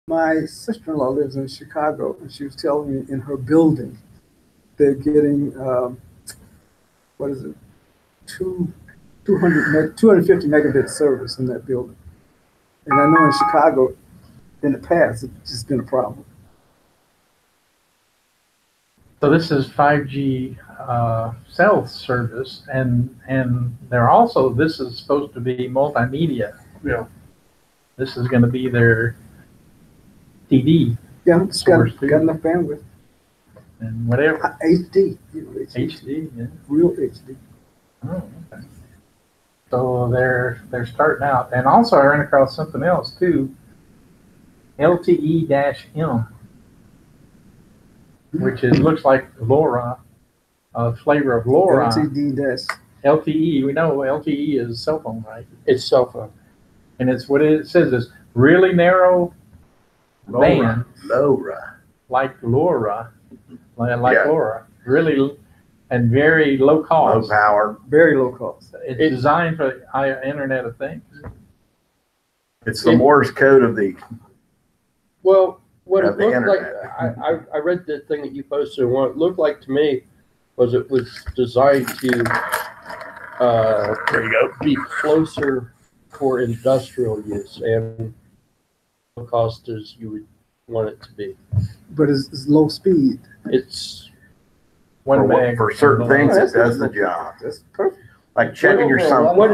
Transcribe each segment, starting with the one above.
My sister-in-law lives in Chicago, and she was telling me in her building, they're getting, what is it, 250 megabit service in that building. And I know in Chicago, in the past, it's just been a problem. So this is 5G cell service, and they're also, this is supposed to be multimedia. Yeah. This is going to be their TV. Yeah, it's got enough bandwidth. And whatever. HD. HD, yeah. Real HD. Oh, okay. So they're starting out. And also I ran across something else too. LTE-M, which looks like LoRa, a flavor of LoRa. LTE, we know LTE is cell phone, right? It's cell phone. And it's what it says is really narrow band. LoRa. Like LoRa. Like LoRa. Really, and very low cost. Low power. Very low cost. It's designed for the Internet of Things. It's the Morse code of the. Well, what it looked internet. like, I read the thing that you posted, and what it looked like to me was it was designed to There you go. be closer for industrial use and low cost as you would want it to be. But it's low speed. It's For certain things, it does the job. That's perfect. Like checking your son. what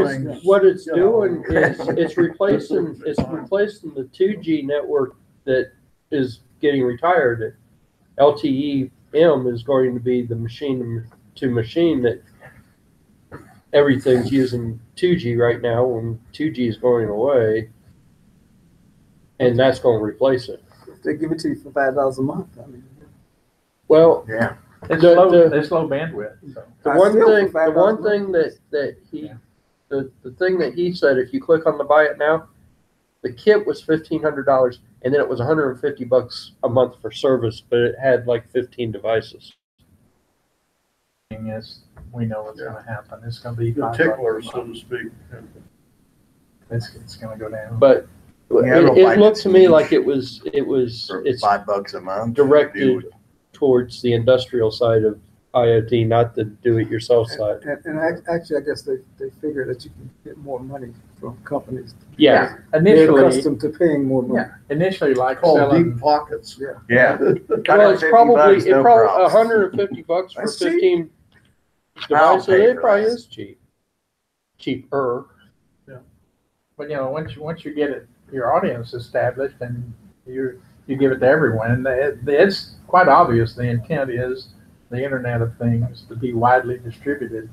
it's doing is it's replacing the 2G network that is getting retired. LTE-M is going to be the machine to machine that everything's using 2G right now when 2G is going away, and that's going to replace it. If they give it to you for $5 a month, I mean. Well, Yeah. It's low bandwidth. So. The one thing that he said, if you click on the buy it now, the kit was $1,500, and then it was $150 a month for service, but it had like 15 devices. Is we know what's going to happen. It's going to be The tickler, so to speak. It's going to go down. But it looked to me like it's $5 a month. directed towards the industrial side of IoT, not the do-it-yourself side. And actually, I guess they figure that you can get more money from companies. Yeah, They're Initially, accustomed to paying more money. initially like Called selling. deep pockets. Yeah. Yeah. well, it's probably $150 for That's cheap. 15 I'll devices. pay It for probably that. is cheaper. But once you get it, your audience established, and you give it to everyone, and it's quite obvious the intent is the Internet of Things to be widely distributed,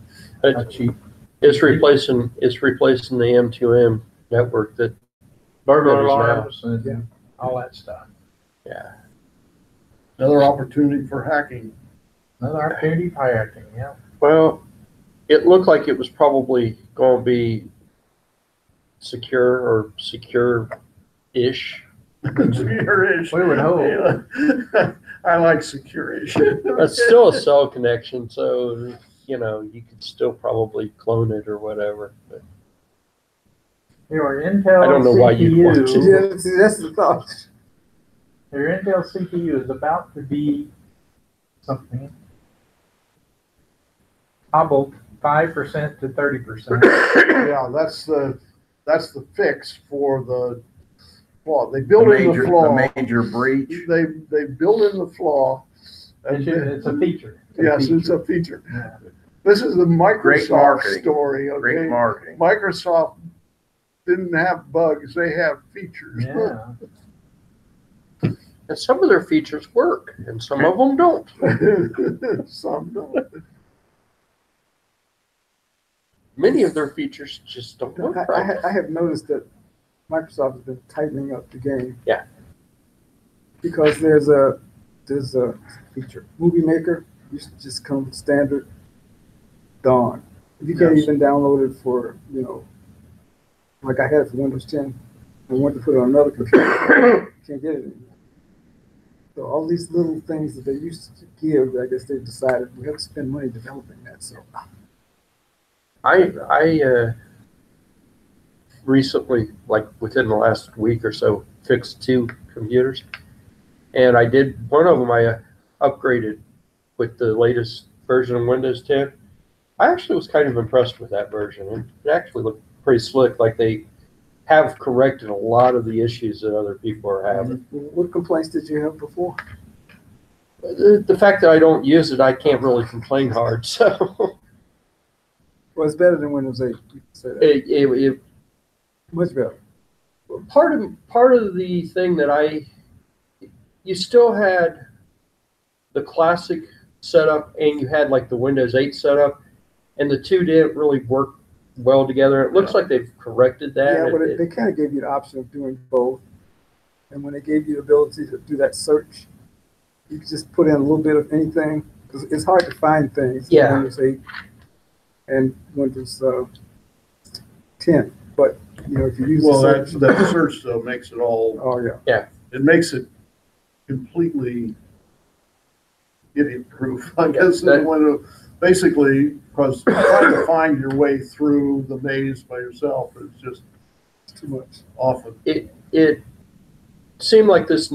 cheap. It's replacing the M2M network that Burglar is now. alarms and all that stuff. Yeah. Another opportunity for hacking. Another opportunity for hacking, yeah. Well, it looked like it was probably going to be secure or secure-ish. Secure-ish. We would hope. I like secure-ish. It's still a cell connection, so you could still probably clone it or whatever. But Your Intel I don't know why you'd want to. Yeah, see, that's the thought. Your Intel CPU is about to be something hobbled 5% to 30%. Yeah, that's the fix for the flaw. They build in the flaw. The major breach. They build in the flaw. It's a feature. It's a feature. Yeah. This is the Great Microsoft marketing. story. Okay? Great marketing. Microsoft didn't have bugs; they have features. Yeah. And some of their features work, and some of them don't. Some don't. Many of their features just don't work right. I have noticed that Microsoft has been tightening up the game. Yeah. Because there's a feature, Movie Maker used to just come standard, gone. You can't even download it for, like I had it for Windows 10. I wanted to put it on another computer. Can't get it anymore. So all these little things that they used to give, I guess they decided we have to spend money developing that. So I recently, like within the last week or so, fixed 2 computers. And I did one of them. I upgraded with the latest version of Windows 10. I actually was kind of impressed with that version. It actually looked pretty slick, like they have corrected a lot of the issues that other people are having. What complaints did you have before? The fact that I don't use it, I can't really complain hard. So Well, it's better than Windows 8. You can say that. it Much better. part of the thing that you still had the classic setup and you had like the Windows 8 setup, and the two didn't really work well together. It looks like they've corrected that. Yeah, but they kind of gave you the option of doing both. And when they gave you the ability to do that search, you could just put in a little bit of anything, because it's hard to find things in Yeah. Windows 8 and Windows 10. But, you know, if you use Well, the search, that search though makes it all, oh, yeah. it makes it completely idiot-proof, I guess. Basically, because trying to find your way through the maze by yourself is just It's too much. often. It seemed like this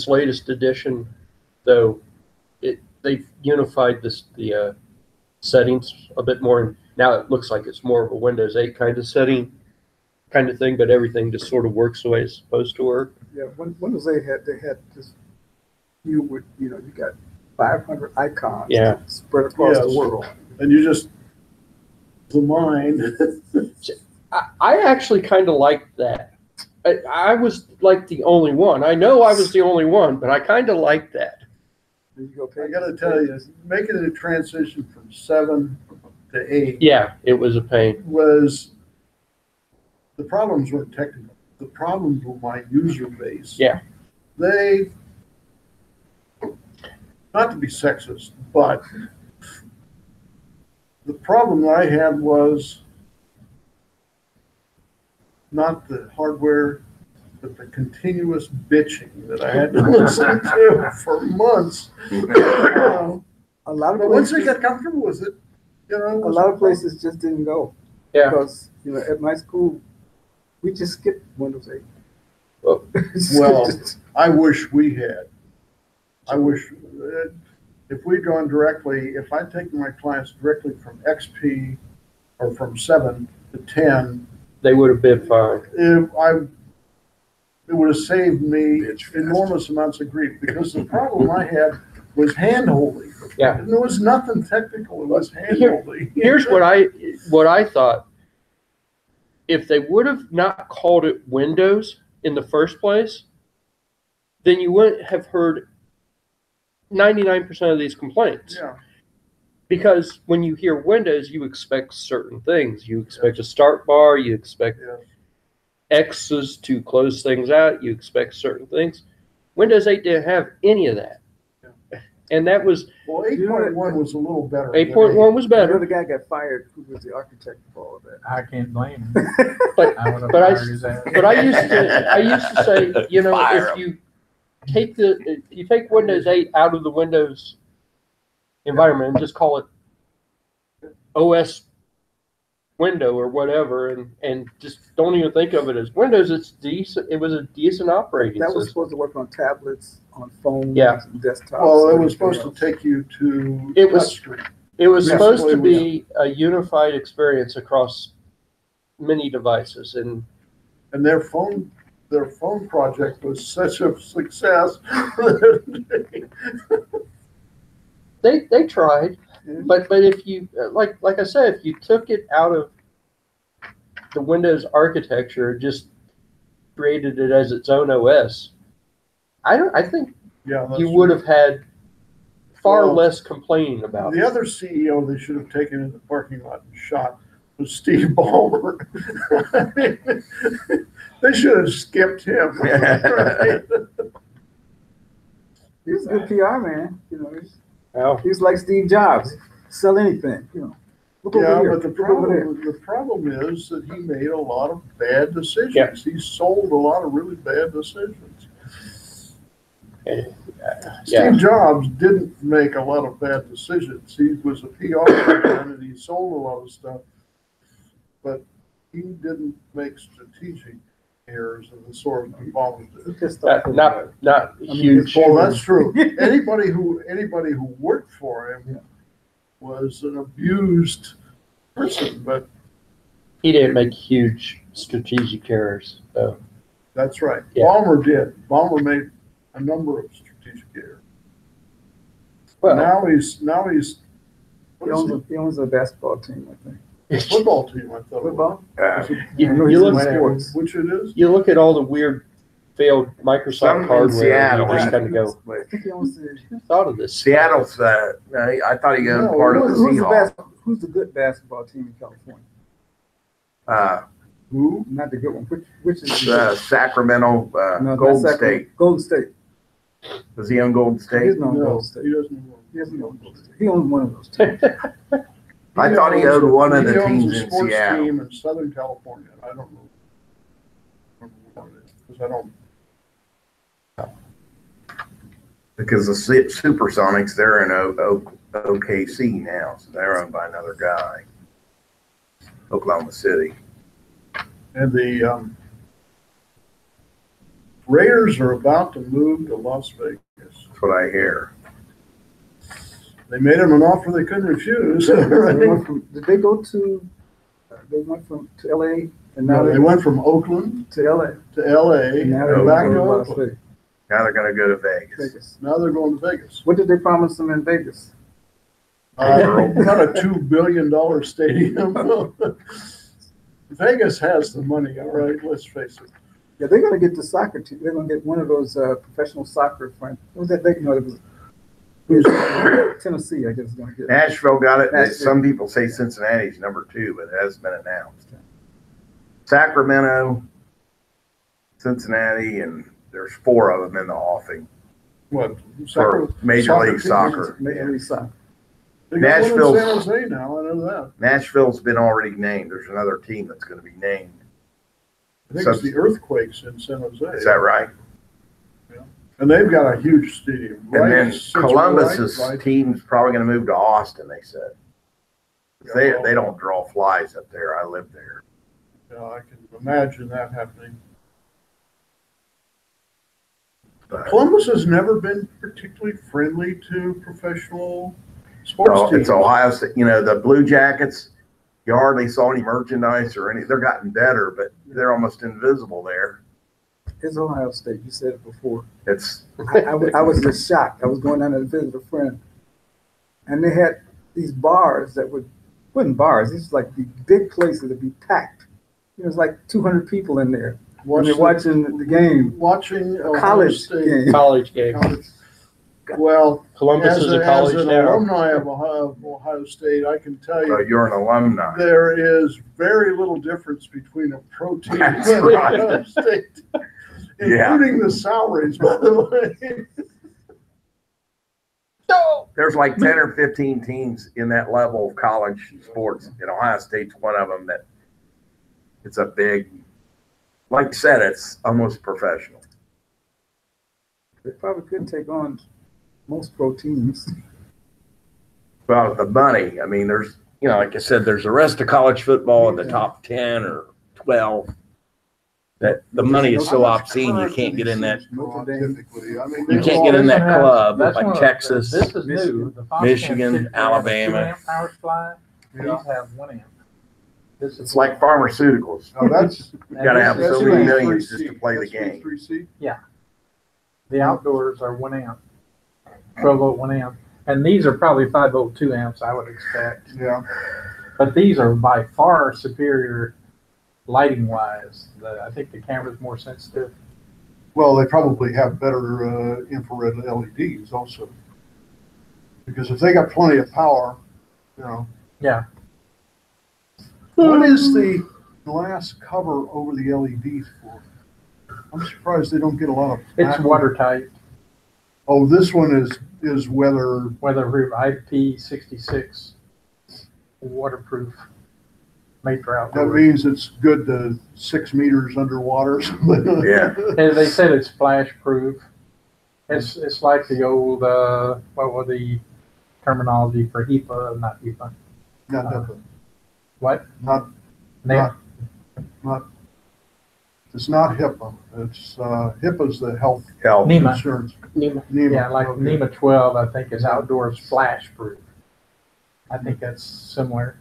latest edition, though, they've unified the settings a bit more, and now it looks like it's more of a Windows 8 kind of setting, kind of thing, but everything just sort of works the way it's supposed to work. Yeah, when Windows 8 they had this, you got 500 icons spread across the world. And you just, the mind. I actually kind of liked that. I was like the only one. I know I was the only one, but I kind of liked that. There you go, I got to tell you, making a transition from 7 to 8. Yeah, it was a pain. The problems weren't technical. The problems were my user base. Yeah. They, not to be sexist, but the problem that I had was not the hardware, but the continuous bitching that I had to listen to for months. A lot of But once I places, got comfortable with it, you know. a lot of places just didn't go. Yeah. Because, you know, at my school, we just skipped Windows 8. Well, I wish we had. I wish if we'd gone directly, if I'd taken my clients directly from XP or from 7 to 10, They would have been fine. it would have saved me enormous amounts of grief, because the problem I had was hand-holding. Yeah. There was nothing technical, it was hand-holding. Here's what I thought. If they would have not called it Windows in the first place, then you wouldn't have heard 99% of these complaints. Yeah. Because when you hear Windows, you expect certain things. You expect a start bar, you expect X's to close things out, you expect certain things. Windows 8 didn't have any of that. And that was, Well, 8.1 was a little better. 8.1 was I know better. the guy got fired who was the architect of all of that. I can't blame him. But I would have But I- fired his ass. But I used to say, you know, if you take Windows 8 out of the Windows environment and just call it OS window or whatever, and just don't even think of it as Windows, it's decent. It was a decent operating That was system. supposed to work on tablets, on phones, Yeah. and desktops. Well, it and was supposed to everything take you to It was- touchscreen. It was Yes, supposed to well, be a unified experience across many devices, and And their phone project was such a success. they tried. else. But if you like I said, if you took it out of the Windows architecture, just created it as its own OS, I think Yeah, that's you would have had far Well, less complaining about the it. other CEO they should have taken in the parking lot and shot was Steve Ballmer. They should have skipped him. He was a good PR man. You know, Well, he was like Steve Jobs. Sell anything. You know, look Yeah, over here. but the Look over there. problem is that he made a lot of bad decisions. Yeah. He sold a lot of really bad decisions. yeah. Steve Jobs didn't make a lot of bad decisions. He was a PR man and he sold a lot of stuff, but he didn't make strategic errors of the sort that bombers He do. just thought Not mean, huge. Well, that's true. Anybody who worked for him Yeah. was an abused person, but He didn't make huge strategic errors, so. that's right. Yeah. Balmer did. Balmer made a number of strategic errors. Well, Now he's he owns a basketball team, I think. a football team, I thought. Football? You- I know you he's look in for- sports. Which it is? you look at all the weird failed Microsoft Some in hardware, and Seattle, you just right? kind of go, I think he owns the. who thought of this? Seattle's, I thought he owned No, part of the Seahawks. Who's the good basketball team in California? Who? Not the good one. Which is the Sacramento, No, not Golden Sacramento. State. Golden State. Does he own Golden He State? doesn't own No, Golden State. he doesn't know. He doesn't own Golden State. He owns one of those teams. I thought he owned one of the He owns teams a in sports Seattle. team in Southern California. I don't know. What it is, because I don't. Because the Supersonics, they're in OKC now, so they're owned by another guy. Oklahoma City. And the Raiders are about to move to Las Vegas. That's what I hear. They made him an offer they couldn't refuse. They Right? went from, did they go to? They went to L.A. and now No, they they went from Oakland to L.A. to LA And now and they're back to going to Las Oakland. Vegas. Now they're gonna go to Vegas. Vegas. Now they're going to Vegas. What did they promise them in Vegas? Not a $2 billion stadium. Vegas has the money, all right, let's face it. Yeah, they're going to get the soccer team. They're going to get one of those professional soccer friends. What was that? They, no, it was Tennessee, I guess, is going to get. Nashville got it. Nashville. Some people say Cincinnati's number 2, but it hasn't been announced. Sacramento, Cincinnati, and there's 4 of them in the offing What? for Major League Soccer. Major League Soccer. They got one in Nashville's- San Jose now, I know that. Nashville's been already named. There's another team that's going to be named. I think it's the Earthquakes in San Jose. Is that right? And they've got a huge stadium. And then Sits Columbus's right- team's probably going to move to Austin, they said. They, Yeah, well- they don't draw flies up there. I live there. Yeah, I can imagine that happening. But, Columbus has never been particularly friendly to professional sports well, teams. it's Ohio State. You know, the Blue Jackets, you hardly saw any merchandise or any. They're gotten better, but they're almost invisible there. It's Ohio State. You said it before. It's I was just shocked. I was going down there to visit a friend, and they had these bars that wasn't bars. These like the big places that be packed. It was like 200 people in there when they're watching the game. Watching Ohio College State. game. College game. College. Well, Columbus is a as college an now. alumni of Ohio State, I can tell so you you're an alumni. there is very little difference between a pro team and That's right. Ohio State, Yeah. including the salaries, by the way. There's like 10 or 15 teams in that level of college sports, and Ohio State's one of them. That it's a big, like I said, it's almost professional. They probably could take on most pro teams. Well, the money, I mean, there's, you know, like I said, there's the rest of college football in the top 10 or 12. That the money is so obscene, you can't get in that. Typically, I mean, You can't get in that club That's like one of Texas, This is new. Michigan, The Fox Michigan, has 2 Alabama. amp power supply. These Yeah. have 1 amp. This is It's like pharmaceuticals. Oh, that's You gotta have This so is- many that's millions 3C. just to play the That's game. 3C. The outdoors are 1 amp, 12 volt 1 amp, and these are probably 5 volt 2 amps, I would expect. Yeah. But these are by far superior lighting wise. I think the camera's more sensitive. Well, they probably have better infrared LEDs also. Because if they got plenty of power, you know. Yeah. What is the glass cover over the LEDs for? I'm surprised they don't get a lot of. It's watertight, Oh, this one is weather. weatherproof, IP66, waterproof, made for That outdoors. means it's good to 6 meters underwater. Yeah. And they said it's splash proof. It's like the old, what was the terminology for HEPA, not HEPA? Not, What? not, Na- not It's not HIPAA. It's, HIPAA's the health Health. NEMA. insurance. NEMA. Yeah, like Okay. NEMA 12, I think, is outdoor splash proof. I think that's similar.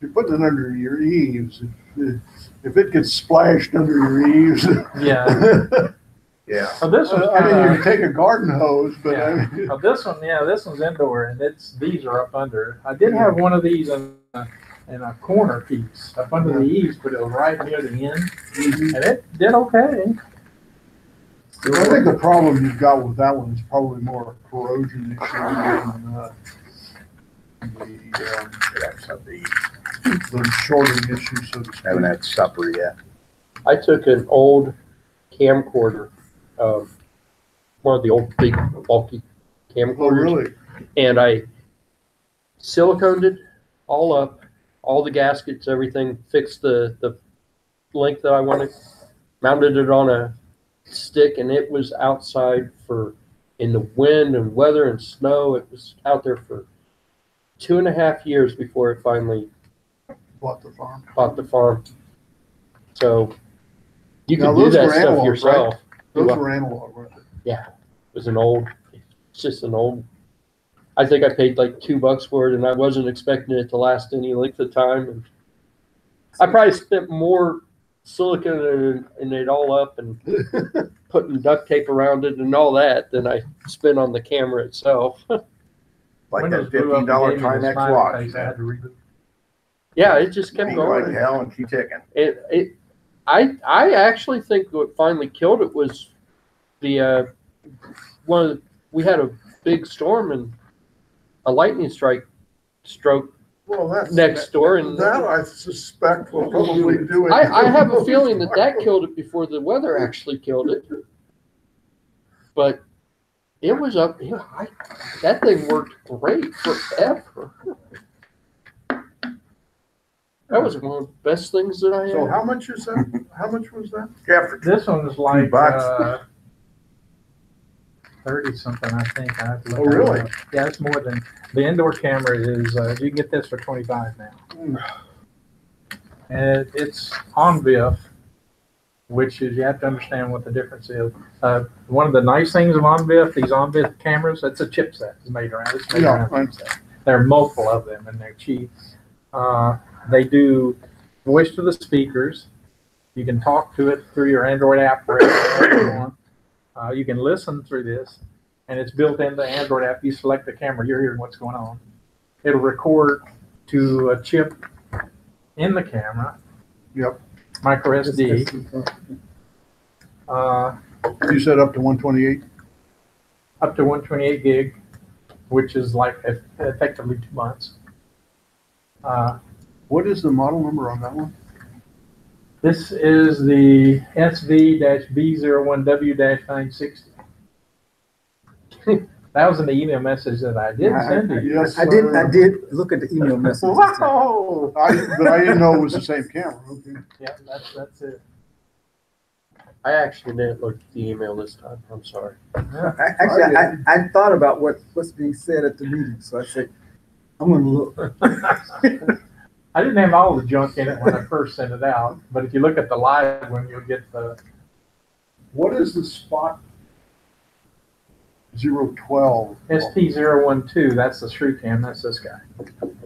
You're putting it under your eaves. If it gets splashed under your eaves. Yeah. Yeah. So this one's I mean, you kind can take a garden hose, but I yeah. mean, This one, yeah, this one's indoor, and these are up under. I did have one of these in a corner piece up under the eaves, but it was right near the end, and it did okay. I think the problem you've got with that one is probably more a corrosion issue than the shorting issue, so to speak. Haven't had supper yet. I took an old camcorder, one of the old big bulky camcorders. Oh, really? And I siliconed it all up, all the gaskets, everything, fixed the length that I wanted, mounted it on a stick, and it was outside in the wind and weather and snow. It was out there for 2.5 years before it finally Bought the farm. bought the farm. So you Now, can do those that were stuff analog, yourself. Those Well, were analog, weren't they? it was it's just an old. I think I paid like $2 for it, and I wasn't expecting it to last any length of time. And I probably spent more silicone and it all up and putting duct tape around it and all that than I spent on the camera itself. Like Windows that blew up and $15 gave me the Timex smiley watch. face. I had to reboot. Yeah, it just kept Beat like going. hell and keep ticking. I actually think what finally killed it was the we had a big storm and a lightning stroke Well, that's. next door, and That I suspect will probably do it. I have a feeling that killed it before the weather actually killed it. But it was up. Yeah, that thing worked great forever. That was one of the best things that I So had. how much is that? How much was that? Yeah, for This one was like $2. 30 something, I think. I have to look Oh, that really? up. Yeah, it's more than the indoor camera is. You can get this for 25 now, and it's on VIF, which is you have to understand what the difference is. One of the nice things of OnVIF, these OnVIF cameras, it's a chipset. It's made around. It's made Yeah, around right. chipset. There are multiple of them, and they're cheap. They do voice to the speakers. You can talk to it through your Android app wherever you want. You can listen through this, and it's built into the Android app. You select the camera, you're hearing what's going on. It'll record to a chip in the camera. Yep. Micro SD. You said up to 128? Up to 128 gig, which is like effectively 2 months. What is the model number on that one? This is the SV-B01W-960. That was in the email message that I did send to you. Yes, I did look at the email message. Wow! But I didn't know it was the same camera. Okay. Yeah, that's it. I actually didn't look at the email this time. I'm sorry. I thought about what's being said at the meeting, so I said, I'm gonna look. I didn't have all the junk in it when I first sent it out, but if you look at the live one, you'll get the. What is the Spot 012? ST012, that's the shrew cam, that's this guy.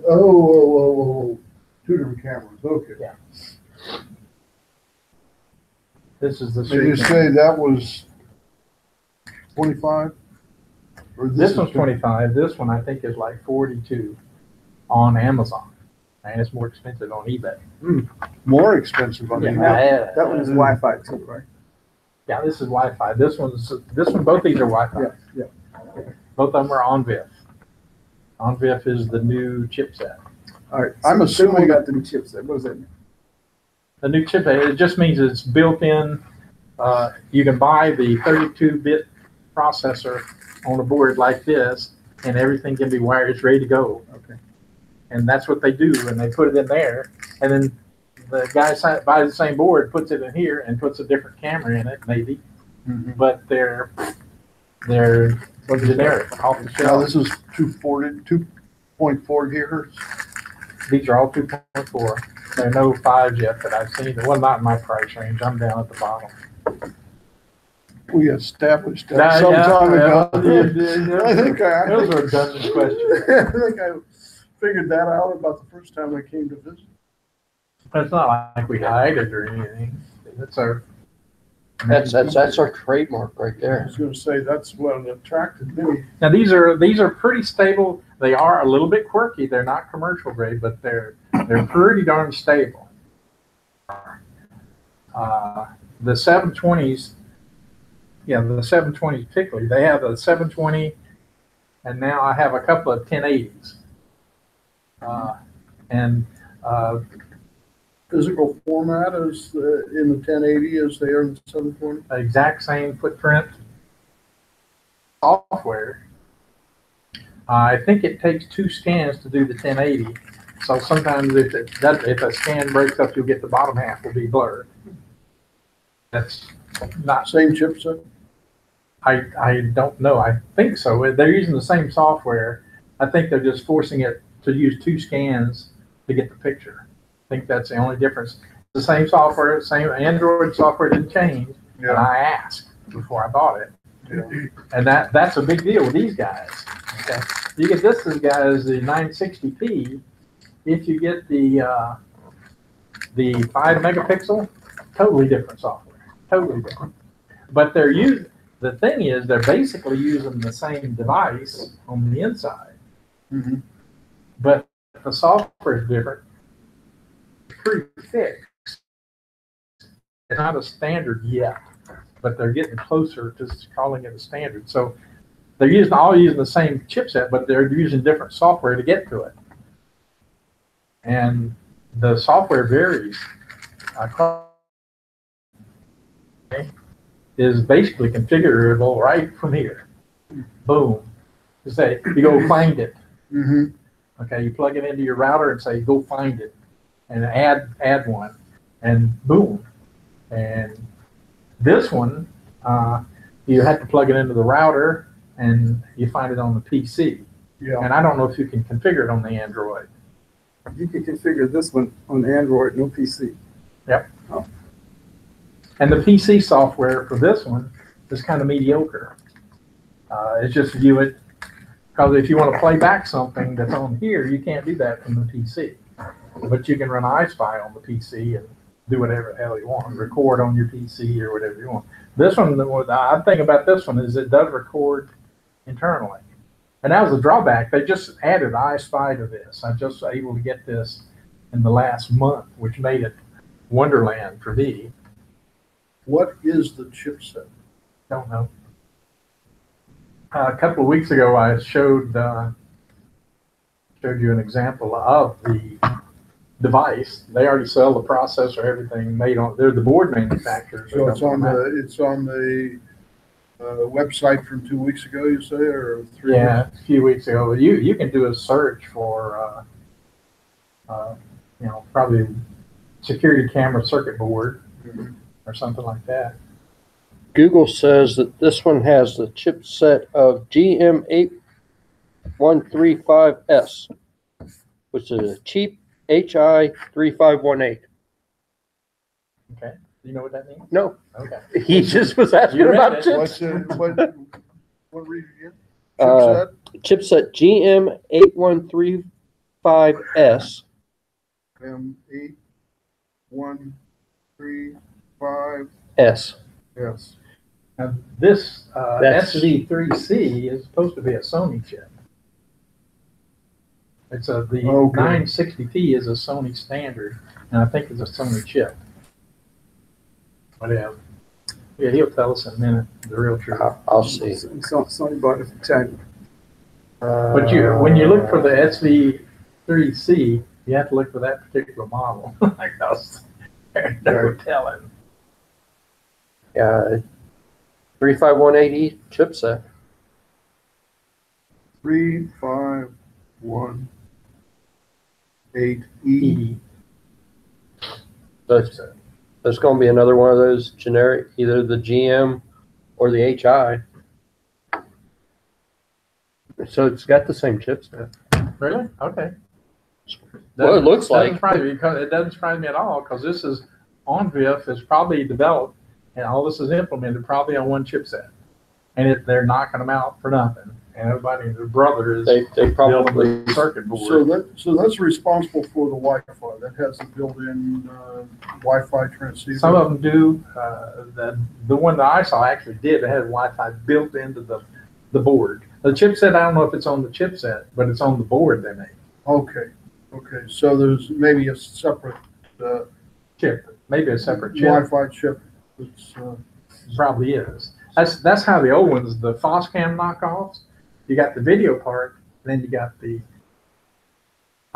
Oh. Two different cameras, okay. Yeah. This is the Did you shrew cam. say that was 25? Or This is one's 25, this one I think is like 42 on Amazon. And it's more expensive on eBay. more expensive on the That one is Wi-Fi too, right? Yeah, this is Wi-Fi. This one, both these are Wi-Fi. Yeah. Both of them are OnVIF. OnVIF is the new chipset. All right. I'm assuming- we got the new chipset. What does that mean? The new chipset, it just means it's built in. You can buy the 32-bit processor on a board like this, and everything can be wired. It's ready to go. Okay. And that's what they do, and they put it in there, and then the guy buys the same board, puts it in here, and puts a different camera in it, maybe. But they're generic, off the Now shelf. this is 2.4 gigahertz. These are all 2.4. There are no 5s yet that I've seen. Well, not in my price range. I'm down at the bottom. We established that Yeah, some time ago. yeah. I think Those are redundant questions. I think I figured that out about the first time I came to visit. But it's not like we hide it or anything. That's our. That's our trademark right I there. was gonna say, that's what attracted me. Now these are pretty stable. They are a little bit quirky. They're not commercial grade, but they're pretty darn stable. The 720s, yeah, the 720s particularly. They have a 720, and now I have a couple of 1080s. And Physical format is in the 1080 as they are in the 720. exact same footprint software. I think it takes 2 scans to do the 1080. So sometimes if a scan breaks up, you'll get the bottom half will be blurred. That's not. Same chipset. I don't know. I think so. They're using the same software. I think they're just forcing it to use 2 scans to get the picture. I think that's the only difference. The same software, same Android software didn't change. And I asked before I bought it. Yeah. And that's a big deal with these guys. Okay. You get this guys, the 960p. If you get the 5 megapixel, totally different software. Totally different. But the thing is, they're basically using the same device on the inside. Mm-hmm. But the software is different. Pretty fixed. It's not a standard yet, but they're getting closer to calling it a standard. So they're all using the same chipset, but they're using different software to get to it. And the software varies. Is basically configurable right from here. Boom. You say, you go find it. Mm-hmm. Okay, you plug it into your router and say, go find it. And add one, and boom. And this one, you have to plug it into the router, and you find it on the PC. Yeah. And I don't know if you can configure it on the Android. You can configure this one on Android, no PC. Yep. Oh. And the PC software for this one is kind of mediocre. It's just view it, because if you want to play back something that's on here, you can't do that from the PC. But you can run iSpy on the PC and do whatever the hell you want, record on your PC or whatever you want. This one, the odd thing about this one is it does record internally. And that was a drawback. They just added iSpy to this. I'm just able to get this in the last month, which made it Wonderland for me. What is the chipset? Don't know. A couple of weeks ago, I showed you an example of the device. They already sell the processor, everything made on. They're the board manufacturers. So it's on the website from 2 weeks ago, you say, or 3 weeks? Yeah, a few weeks ago. You can do a search for probably security camera circuit board or something like that. Google says that this one has the chipset of GM8135S, which is a cheap HI 3518. Okay. Do you know what that means? No. Okay. He just was asking about it. chips. What read again? Chipset? Chipset GM8135S. M8135. S. Yes. Now, this That's- SV3C is supposed to be a Sony chip. It's the Okay. 960p is a Sony standard, and I think it's a Sony chip. Whatever. Yeah, he'll tell us in a minute the real truth. I'll see. Sony bought it from China. But when you look for the SV3C, you have to look for that particular model. Like those, there's no telling. Yeah, 3518E chipset. 3518E. So there's going to be another one of those generic, either the GM or the HI. So it's got the same chipset. Really? Okay. Well, it looks like. It doesn't surprise me at all, because this is on VIF, is probably developed, and all this is implemented probably on one chipset. And they're knocking them out for nothing. And everybody and their brother is They probably building the circuit board. So that's responsible for the Wi-Fi. That has a built-in Wi-Fi transceiver. Some of them do. The one that I saw actually did. It had Wi-Fi built into the board. The chipset, I don't know if it's on the chipset, but it's on the board they made. Okay. So there's maybe a separate Chip, maybe a separate chip. Wi-Fi chip. It's, Probably is. That's how the old ones, the Foscam knockoffs. You got the video part, then you got the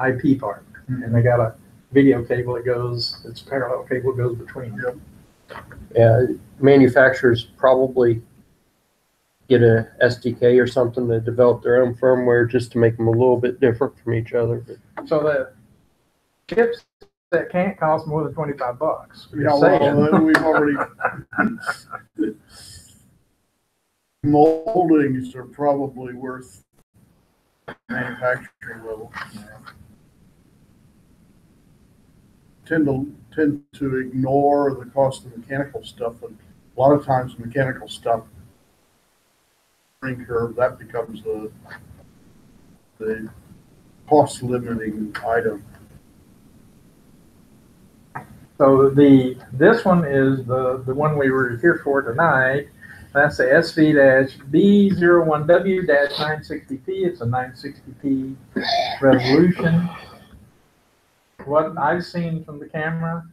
IP part, and they got a video cable that goes. It's a parallel cable that goes between them. Yeah, manufacturers probably get a SDK or something to develop their own firmware just to make them a little bit different from each other. So the chips that can't cost more than $25. yeah, well, we've already. Moldings are probably worth manufacturing level. Tend to ignore the cost of mechanical stuff, and a lot of times mechanical stuff learning curve, that becomes the cost limiting item. So this one is the one we were here for tonight. That's the SV-B01W-960P. It's a 960p resolution. What I've seen from the camera.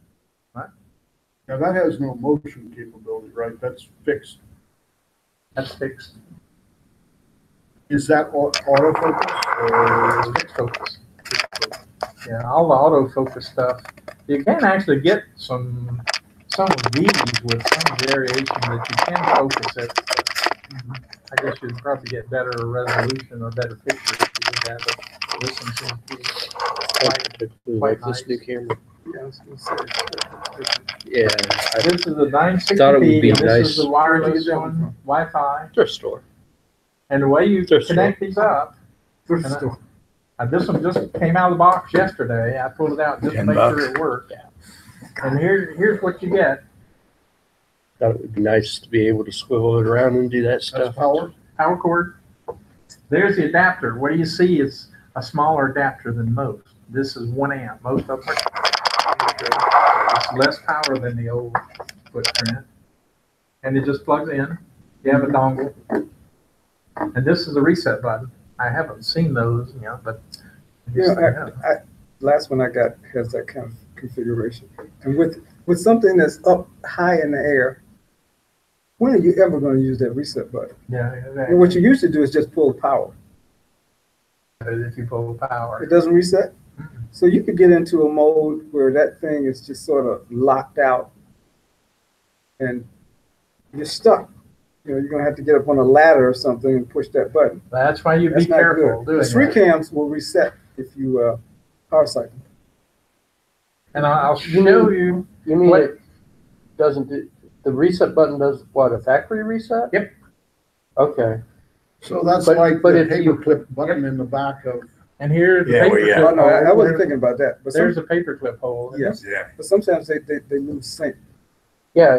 Now that has no motion capability, right? That's fixed. That's fixed. Is that autofocus or Fixed focus. Yeah, all the autofocus stuff. You can actually get some of these with some variation that you can focus it. I guess you'd probably get better resolution or better picture if you did that, but this one seems to be quite This nice. new camera. Yeah, I was gonna say. Yeah, This is the 960p, thought it would be and this nice. is the wireless one, Wi-Fi. thrift store. And the way you Thrift connect these up, Thrift And I- store. this one just came out of the box yesterday. I pulled it out just to make sure it worked. Yeah. And here's what you get. Thought it would be nice to be able to swivel it around and do that that's stuff. power? Power cord. There's the adapter. What do you see is a smaller adapter than most. This is 1 amp. Most of them are. It's less power than the old footprint. And it just plugs in. You have a dongle. And this is a reset button. I haven't seen those, but. Last one I got has that kind of configuration. And with something that's up high in the air, when are you ever going to use that reset button? Yeah, And what you usually do is just pull power. if you pull power. It doesn't reset. So you could get into a mode where that thing is just sort of locked out and you're stuck. You're going to have to get up on a ladder or something and push that button. That's why you be That's not careful good. doing The three that. cams will reset if you power cycle. And I'll show you. You mean What- it doesn't do, the reset button does what, a factory reset? Yep. Okay. So that's But- like but the if you- paperclip button in the back of. And here's the Yeah, well, paperclip yeah. Oh, no, I hole. wasn't thinking about that. But There's a paperclip hole. yes, Yeah. but sometimes they lose sync. Yeah,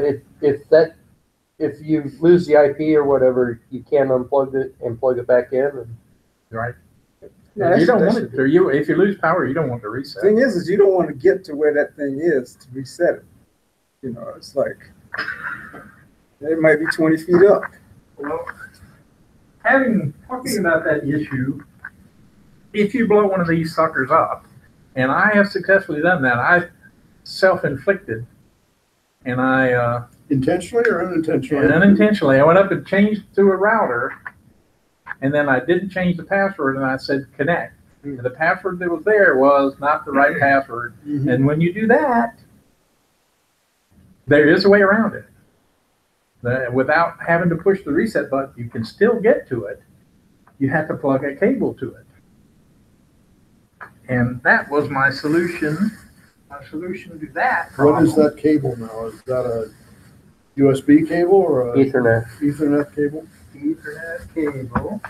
if you lose the IP or whatever, you can unplug it and plug it back in. And Right. No, You don't that's- want it to. If you lose power, you don't want to reset. Thing is you don't want to get to where that thing is to reset it. It's like it might be 20 feet up. Well, talking about that issue, if you blow one of these suckers up, and I have successfully done that, I self-inflicted, and I Intentionally or unintentionally? unintentionally, I went up and changed to a router, and then I didn't change the password, and I said connect. And the password that was there was not the right password. Mhm. And when you do that, there is a way around it. Without having to push the reset button, you can still get to it. You have to plug a cable to it. And that was my solution. My solution to that What is problem. that cable now? Is that a USB cable or a Ethernet. Ethernet cable? Ethernet cable.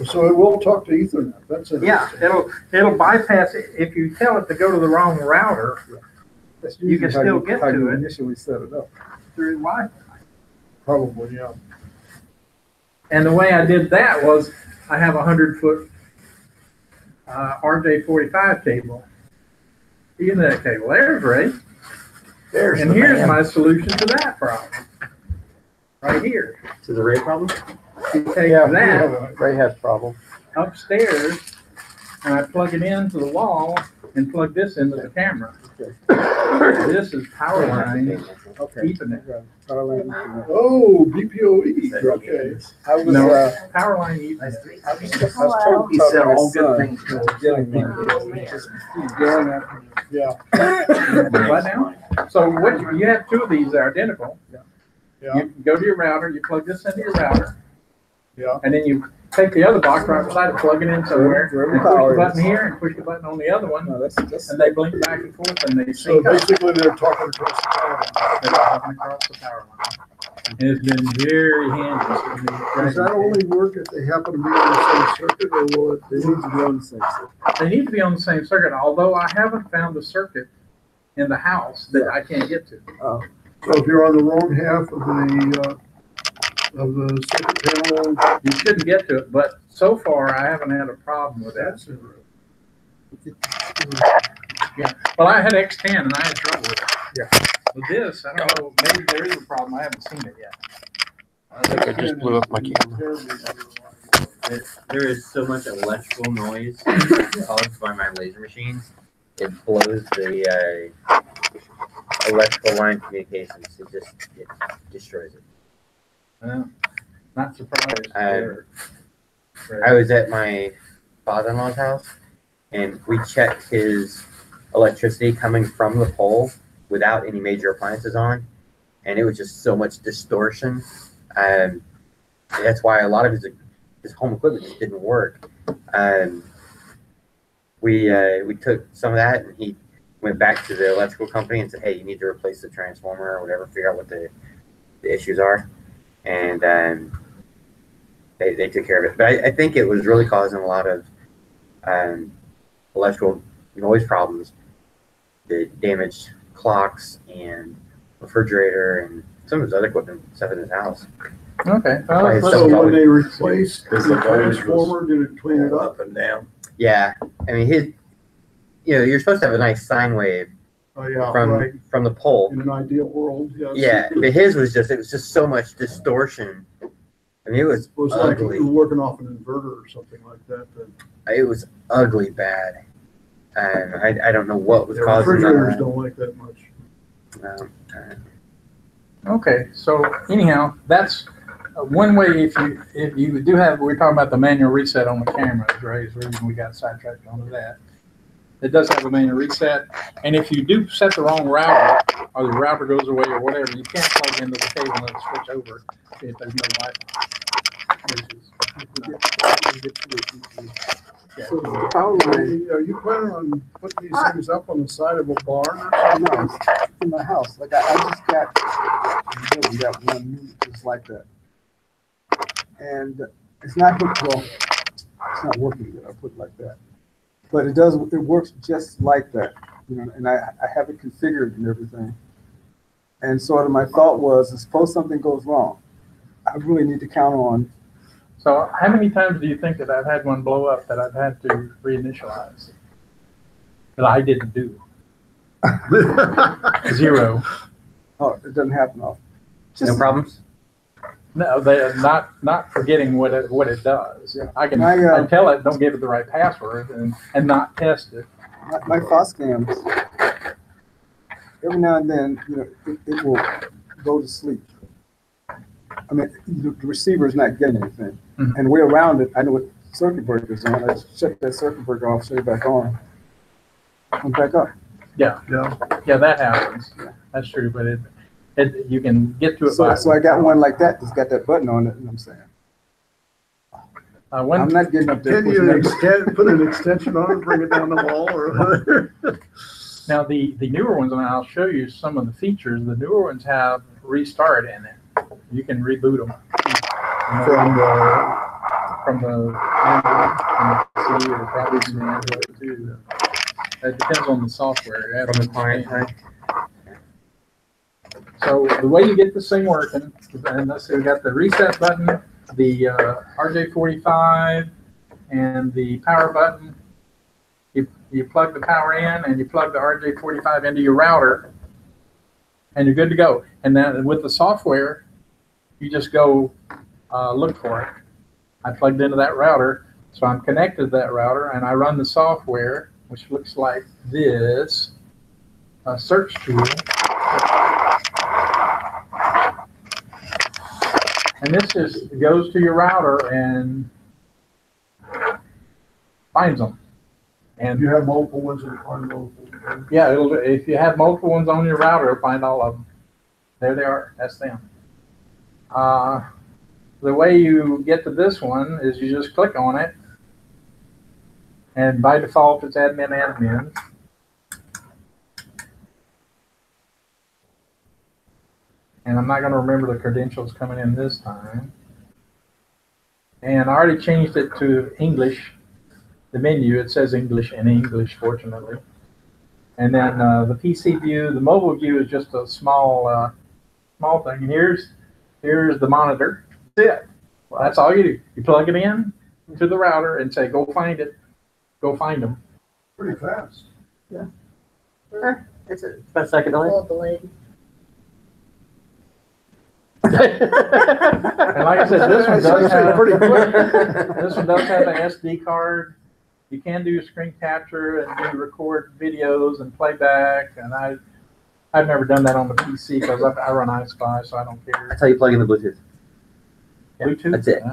So it will talk to Ethernet. That's it. Yeah, it'll bypass it. If you tell it to go to the wrong router, That's You can usually still get how to you it. initially set it up. through Wi-Fi. Probably, yeah. And the way I did that was I have a 100-foot RJ45 cable, Ethernet cable. There's Ray. There's And the here's man. my solution to that problem. Right here. To the Ray problem? You take Yeah, that Ray has problem. upstairs and I plug it into the wall and plug this into the camera. This is power line Okay. Ethernet. Power line Ethernet. Oh, BPOE, okay. I was, No, power line Ethernet. I was told He about said my all good son things. getting there. He's yelling at me. Yeah, What now? So what you have two of these that are identical. yeah, You go to your router, you plug this into your router, yeah. and then you take the other box right beside it, plug it in somewhere, Wherever and push power the is. button here and push the button on the other one, No, that's, and they blink back and forth and they So sync up. basically they're talking across the power line. They're talking across the power line. And it's been very handy. Does that only work if they happen to be on the same circuit, or will it? they need to be on the same system. They need to be on the same circuit, although I haven't found a circuit in the house that I can't get to. So if you're on the wrong half of the circuit panel, You shouldn't get to it, but so far I haven't had a problem with that. that's interesting. Well, I had X10 and I had trouble with it. Yeah. With this, I don't know, maybe there is a problem. I haven't seen it yet. I think I just blew up my camera. There is so much electrical noise caused by my laser machines. It blows the electrical line communications. It destroys it. Well, not surprised. I was at my father-in-law's house, and we checked his electricity coming from the pole without any major appliances on, and it was just so much distortion. That's why a lot of his home equipment just didn't work. We took some of that, and he went back to the electrical company and said, "Hey, you need to replace the transformer or whatever. Figure out what the issues are." And they took care of it. But I think it was really causing a lot of electrical noise problems. The damaged clocks and refrigerator and some of his other equipment stuff in his house. Okay. Well, So when they replaced the Because the voltage transformer, did it clean it up? Up and down. Yeah, I mean you're supposed to have a nice sine wave Oh, yeah, right. from the pole. In an ideal world, yes. Yeah, but his was just so much distortion. I mean, it was It was like ugly. you were working off an inverter or something like that. It was ugly bad. And I don't know what was The causing refrigerators that. don't like that much. Okay, so anyhow, that's one way. If you do have, we're talking about the manual reset on the cameras, right? Is the reason we got sidetracked onto that. It does have a manual reset, and if you do set the wrong router, or the router goes away or whatever, you can't plug into the cable and switch over if there's no Wi-Fi. So the power line, Are you planning on putting these things up on the side of a barn or something? no, it's in my house. Like I just got one new just like that. And it's not hooked, well, it's not working good, I'll put it like that. But it works just like that, you know, and I have it configured and everything. And sort of my thought was, suppose something goes wrong, I really need to count on. So how many times do you think that I've had one blow up that I've had to reinitialize? That I didn't do? 0. Oh, it doesn't happen often. No problems? No, they're not forgetting what it does. Yeah. I can My, I tell it don't give it the right password and not test it. My Foscams, every now and then, you know, it will go to sleep. I mean, the receiver is not getting anything. Mhm. And the way around it, I know what circuit breaker is on. I just shut that circuit breaker off, shut it back on, come back up. Yeah, that happens. That's true, but it you can get to it by. So I got one like that that's got that button on it, and I'm saying, I'm When, not getting up there. Can you put an extension on it, bring it down the wall or? now the newer ones, and I'll show you some of the features. The newer ones have restart in it. You can reboot them. From from the PC or probably from the Android too. It depends on the software. From the client side. So the way you get this thing working, and let's see, we got the reset button, the RJ45, and the power button. You plug the power in and you plug the RJ45 into your router, and you're good to go. And then with the software, you just go look for it. I plugged into that router, so I'm connected to that router, and I run the software, which looks like this, a search tool. And this just goes to your router and finds them. And You have multiple ones and find multiple. yeah, if you have multiple ones on your router, it'll find all of them. There they are. That's them. The way you get to this one is you just click on it, and by default it's admin. And I'm not going to remember the credentials coming in this time. And I already changed it to English. The menu, it says English in English, fortunately. And then the PC view, the mobile view is just a small thing. And here's the monitor. That's it. That's all you do. You plug it in to the router and say, go find it. Go find them. Pretty fast. It's about a second delay. Hold the lady. And like I said, this one does have Pretty quick. this one does have an SD card. You can do screen capture and do record videos and playback. And I've never done that on the PC because I run iSpy, so I don't care. That's how you plug in the Bluetooth. Bluetooth. That's it.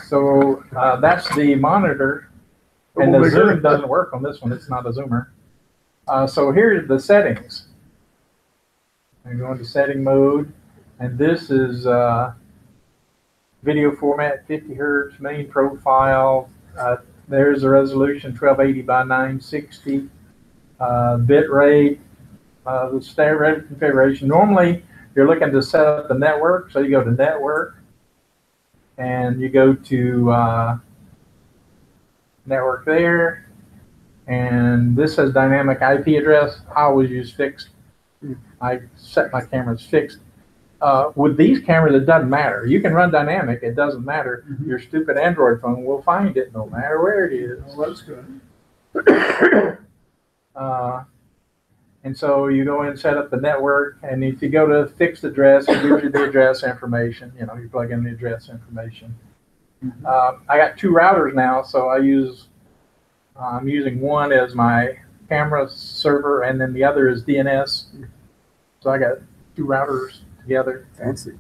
So that's the monitor, and the zoom doesn't work on this one. It's not a zoomer. So here's the settings. I go into setting mode, and this is video format, 50 hertz, main profile. There's the resolution, 1280 by 960. Bit rate, the standard configuration. Normally, you're looking to set up the network, so you go to network, and you go to network there, and this says dynamic IP address. I always use fixed. I set my cameras fixed. With these cameras, it doesn't matter. You can run dynamic, it doesn't matter. Your stupid Android phone will find it no matter where it is. Well, that's good. And so you go in and set up the network, and if you go to fixed address, it gives you the address information. You know, you plug in the address information. I got two routers now, so I'm using one as my camera server, and then the other is DNS. So I got two routers together. Fancy.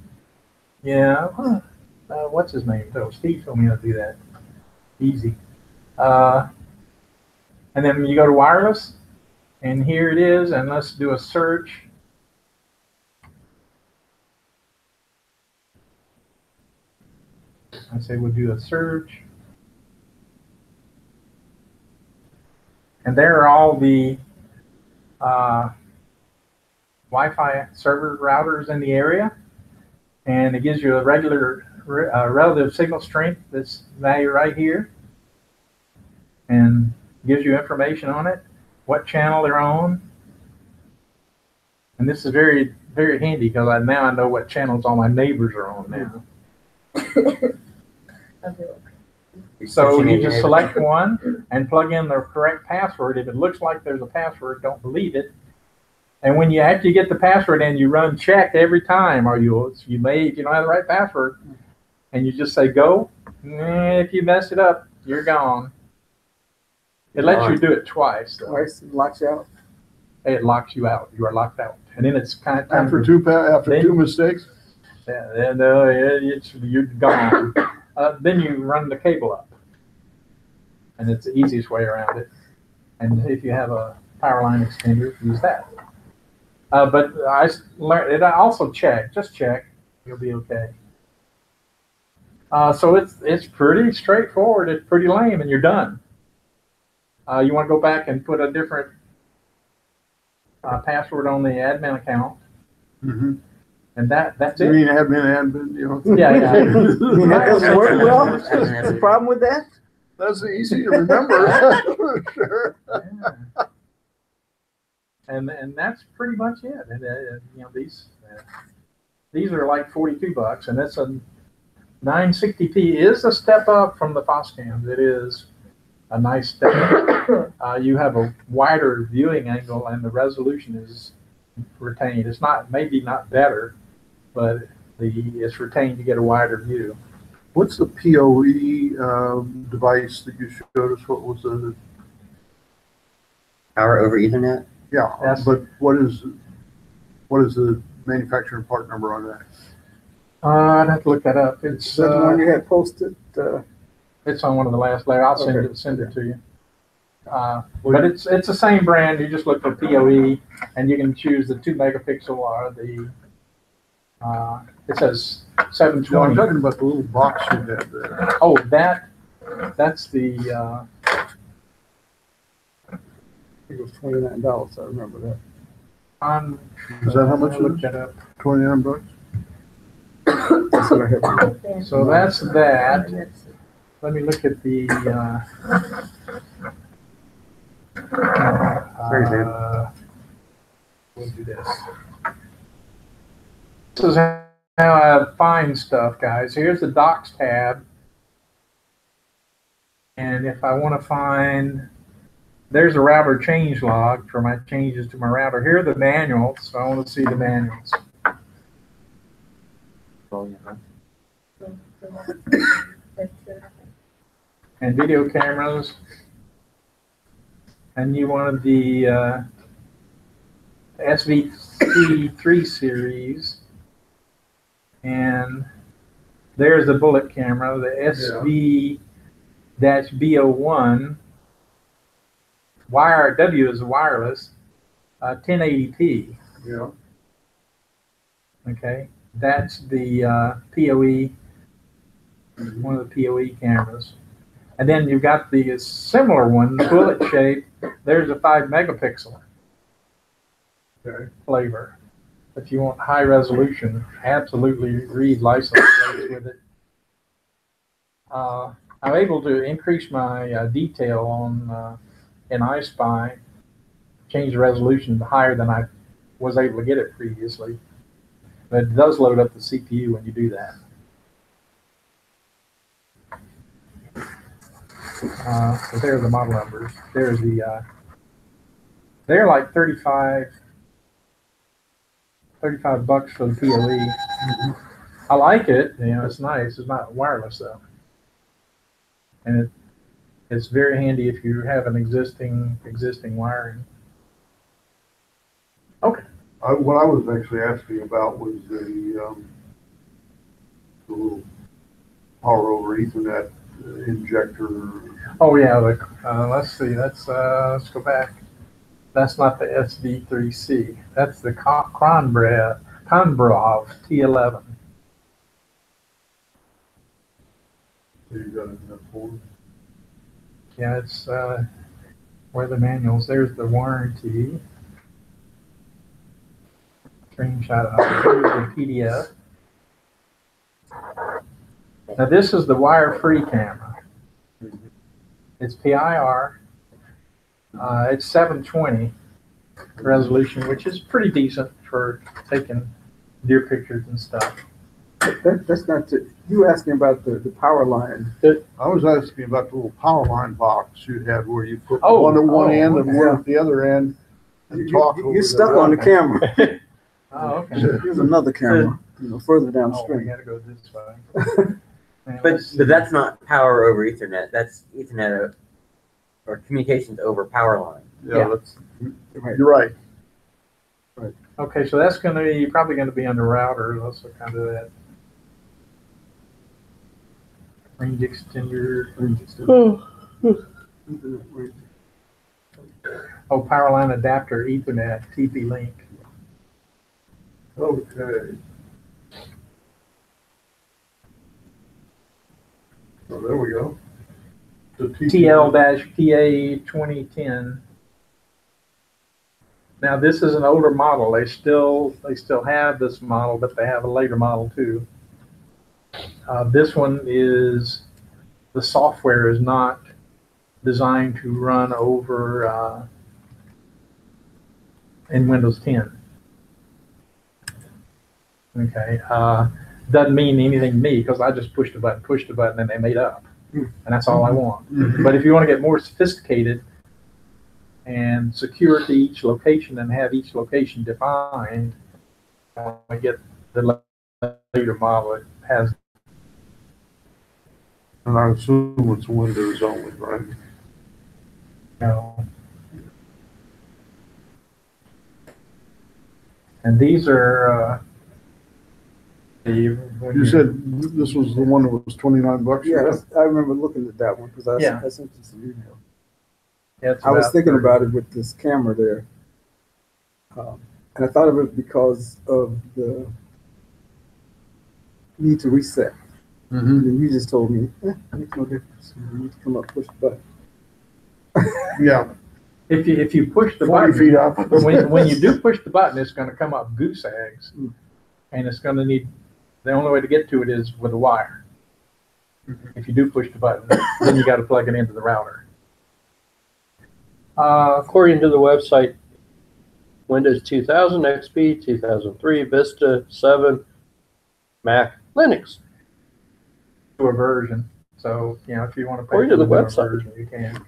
Yeah. What's his name? Oh, Steve told me how to do that. Easy. And then you go to wireless, and here it is, and let's do a search. I say we'll do a search. And there are all the Wi-Fi server routers in the area, and it gives you a regular relative signal strength, this value right here, and gives you information on it, what channel they're on. And this is very, very handy because now I know what channels all my neighbors are on now. So you just select one and plug in the correct password. If it looks like there's a password, don't delete it. And when you actually get the password in, you run check every time. If you don't have the right password, and you just say go. If you mess it up, you're gone. It lets you do it twice. Twice it locks you out. It locks you out. You are locked out, and then it's kind of After two mistakes. then you're gone. Then you run the cable up, and it's the easiest way around it. And if you have a power line extender, use that. But I learned it. I also just check. You'll be okay. So it's pretty straightforward. It's pretty lame, and you're done. You want to go back and put a different password on the admin account. And that's You it. mean admin, you know? Yeah, yeah. I mean, that doesn't work well. What's the problem with that? That's easy to remember. Sure. Yeah. And that's pretty much it. And you know, these are like $42, and it's a 960p is a step up from the Foscams. It is a nice step up. You have a wider viewing angle, and the resolution is retained. It's not maybe not better, but it's retained to get a wider view. What's the PoE device that you showed us? What was the? Power over Ethernet? Yeah, Yes. but what is the manufacturing part number on that? I'd have to look that up. It's Is that the one you had posted? it's on one of the last layers. I'll Okay. send it to you. But it's the same brand. You just look for PoE, and you can choose the 2 megapixel or the. It says No, I'm 720. talking about the little box you had there. Oh, that's the. I think it was $29. I remember that. Is that how much it Look is? that up. $29? That's what I have. So that's that. Let me look at the. Very good. We'll do this. This is how I find stuff, guys. Here's the Docs tab. And if I want to find, there's a router change log for my changes to my router. Here are the manuals, so I want to see the manuals. And video cameras. And you wanted the SVC3 series. And there's the bullet camera, the SV-B01. W is wireless, 1080p. Yeah. Okay, that's the PoE, one of the PoE cameras. And then you've got the similar one, the bullet shape. There's a 5 megapixel flavor. If you want high resolution, absolutely read license plates with it. I'm able to increase my detail on in iSpy, change the resolution higher than I was able to get it previously. But it does load up the CPU when you do that. So there are the model numbers. There's the, they're like $35 for the PoE. I like it, you know, it's nice. It's not wireless though. And it's very handy if you have an existing wiring. Okay. What I was actually asking about was the little power over Ethernet injector. Oh yeah, let's see. Let's go back. That's not the SV3C. That's the Kronbrov T11. You got it in that folder? Yeah, it's where the manuals. There's the warranty. Screenshot of it. Here's the PDF. Now this is the wire-free camera. It's PIR. It's 720 resolution, which is pretty decent for taking deer pictures and stuff. That's not you were asking about the power line. I was asking about the little power line box you had where you put Oh, one at one end and one yeah. at the other end. And talk over You're stuck on the camera. Oh, okay. Here's another camera, further Oh, we downstream. gotta go this way. Man, But let's see. that's not power over Ethernet. That's Ethernet or communications over power line. Yeah, that's, Right. you're right. Okay, so that's probably gonna be under router. Let's look under that. Range extender. Oh, power line adapter, Ethernet, TP-Link. Okay. So there we go. The TL-PA 2010. Now, this is an older model. They still have this model, but they have a later model too. This one is, the software is not designed to run over in Windows 10. Okay, doesn't mean anything to me because I just pushed a button, and they made up, and that's all I want. But if you want to get more sophisticated and secure to each location and have each location defined, I get the later model. It has. And I assume it's Windows only, right? No. And these are. You said this was the one that was $29? Yeah, I remember looking at that one because I sent you some email. Yeah, I was thinking about it with this camera there. And I thought of it because of the need to reset. And you just told me, makes no difference. You need to come up, push the button. Yeah. If you push the 40 button, feet up. when you do push the button, it's going to come up goose eggs, and it's going to need. The only way to get to it is with a wire. If you do push the button, then you got to plug it into the router. According to the website, Windows 2000, XP, 2003, Vista, 7, Mac, Linux. To a version. So, if you want to pay According to the for a website, version, you can.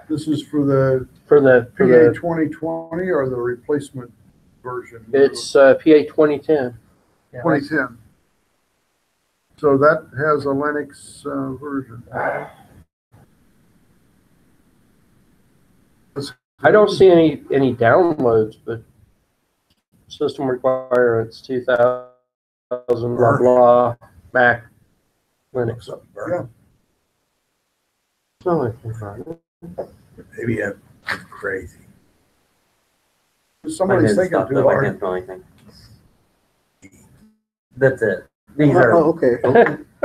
This is for the for PA the 2020 or the replacement version? it's PA 2010. Yeah, 2010. So that has a Linux version. I don't see any downloads, but system requirements 2000 blah blah Mac Linux. Yeah. So I can find it. Maybe I'm crazy. Somebody's thinking too I hard. can't smell anything. That's it. These are, okay.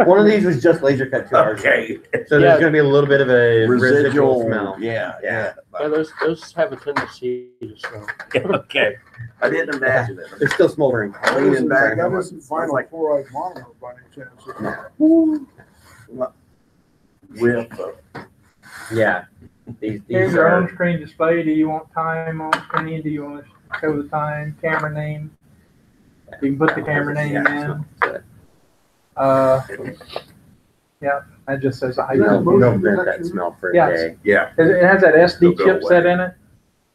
one of these was just laser cut 2 hours ago. Okay. So Yeah. there's going to be a little bit of a residual Residual smell. Yeah. Yeah, those have a tendency to smell. Okay. I didn't imagine it. They're still smoldering. Leaning back. That isn't vinyl chloride monomer by any chance. With Yeah. These Here's your are, on-screen display. Do you want time on screen? Do you want to show the time? Camera name? You can put the camera name in. Yeah, that just says I. you don't vent that smell for a Yes. day. yeah. It has that SD It'll go chipset away. in it.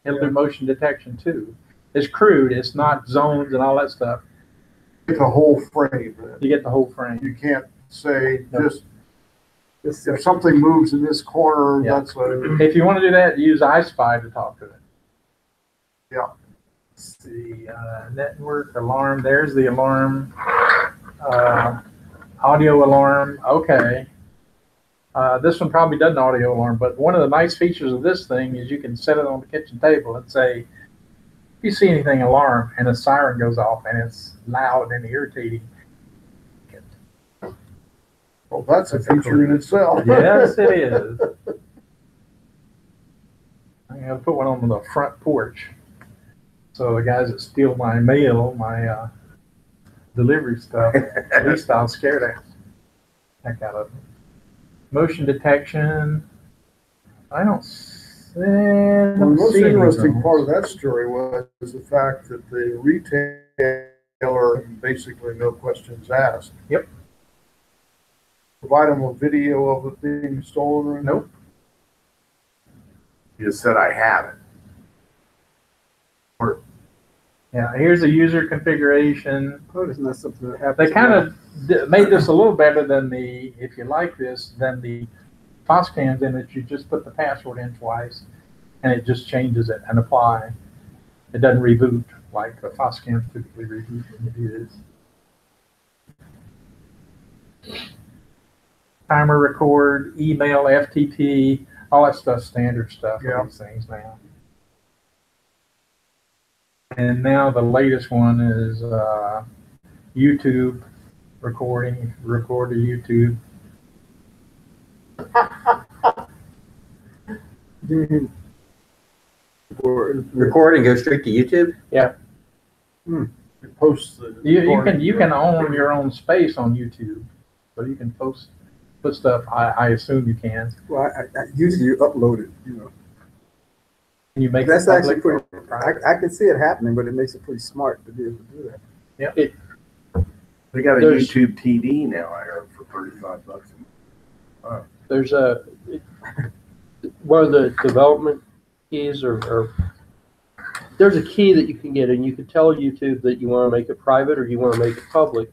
It'll do motion detection too. It's crude. It's not zones and all that stuff. It's a whole frame. You get the whole frame. You can't say No. just, if something moves in this corner, Yeah. that's a, If you want to do that, use iSpy to talk to it. Yeah. Let's see, network alarm. There's the alarm. Audio alarm. Okay. This one probably doesn't audio alarm, but one of the nice features of this thing is you can set it on the kitchen table and say, if you see anything alarm and a siren goes off and it's loud and irritating. well, that's a feature in itself. Yes, it is. I'm gonna put one on the front porch. So the guys that steal my mail, my delivery stuff, at least I'll scare the heck out of them. Motion detection. I don't see. Well, the most interesting part of that story was the fact that the retailer, basically no questions asked. Yep. Provide them a video of it being stolen or anything? Nope. You just said I have it. Yeah, here's a user configuration. Oh, it's not something that happens. They kind of made this a little better than the, if you like this, than the FOSCANs in it. You just put the password in twice and it just changes it and apply. It doesn't reboot like the FOSCANs typically reboot when it is. Timer record, email, FTP, all that stuff, standard stuff for these things now. And now the latest one is YouTube recording. Record to YouTube. Record and go straight to YouTube? It posts the. You can own your own space on YouTube, so you can put stuff. I assume you can. Well, I usually you upload it, you know. Can you make That's it actually public pretty, or private? I can see it happening, but it makes it pretty smart to be able to do that. They got a There's- YouTube TV now, I heard, for $35. There's one of the development keys or there's a key that you can get, and you can tell YouTube that you want to make it private or you want to make it public.